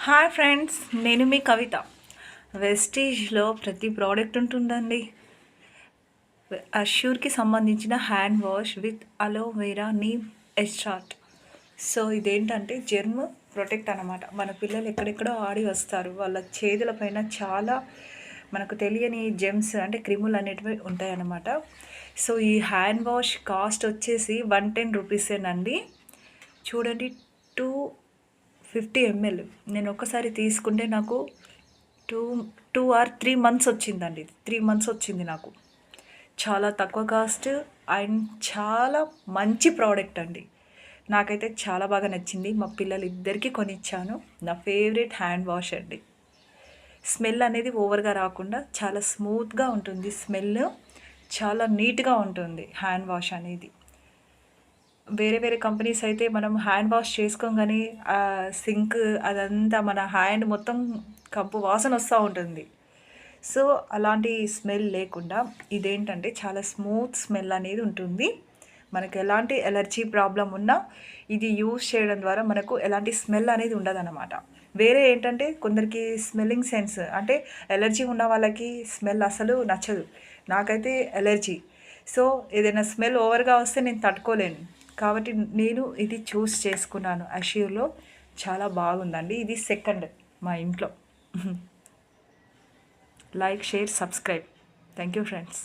Hi friends, నేను మీ కవిత. వెస్టీజ్లో ప్రతి product ఉంటుందండి. అష్యూర్కి సంబంధించిన hand wash with aloe vera neem extract. So ఇదేంటంటే జెర్మ్ ప్రొటెక్ట్ అనమాట. మన పిల్లలు ఎక్కడెక్కడో ఆడి వస్తారు, వాళ్ళ చేతుల పైన చాలా మనకు తెలియని జెమ్స్ అంటే క్రిములు అనేటివి ఉంటాయన్నమాట. సో ఈ హ్యాండ్ వాష్ కాస్ట్ వచ్చేసి 110 రూపీసేనండి. చూడండి, 250 ml. నేను ఒక్కసారి తీసుకుంటే నాకు టూ 2 or 3 months వచ్చిందండి. 3 months వచ్చింది నాకు. చాలా తక్కువ కాస్ట్ అండ్ చాలా మంచి ప్రోడక్ట్ అండి. నాకైతే చాలా బాగా నచ్చింది. మా పిల్లలు ఇద్దరికీ కొనిచ్చాను. నా ఫేవరెట్ హ్యాండ్ వాష్ అండి. స్మెల్ అనేది ఓవర్గా రాకుండా చాలా స్మూత్గా ఉంటుంది. స్మెల్ చాలా నీట్గా ఉంటుంది హ్యాండ్ వాష్ అనేది. వేరే వేరే కంపెనీస్ అయితే మనం హ్యాండ్ వాష్ చేసుకోగానే సింక్ అదంతా మన హ్యాండ్ మొత్తం కంపు వాసన వస్తూ ఉంటుంది. సో అలాంటి స్మెల్ లేకుండా ఇదేంటంటే చాలా స్మూత్ స్మెల్ అనేది ఉంటుంది. మనకు ఎలాంటి ఎలర్జీ ప్రాబ్లం ఉన్నా ఇది యూజ్ చేయడం ద్వారా మనకు ఎలాంటి స్మెల్ అనేది ఉండదన్నమాట. వేరే ఏంటంటే కొందరికి స్మెల్లింగ్ సెన్స్ అంటే ఎలర్జీ ఉన్న వాళ్ళకి స్మెల్ అసలు నచ్చదు. నాకైతే ఎలర్జీ. సో ఏదైనా స్మెల్ ఓవర్గా వస్తే నేను తట్టుకోలేను. కాబట్టి నేను ఇది చూస్ చేసుకున్నాను. అష్యూర్లో చాలా బాగుందండి. ఇది సెకండ్ మా ఇంట్లో. Like, share, subscribe. Thank you friends.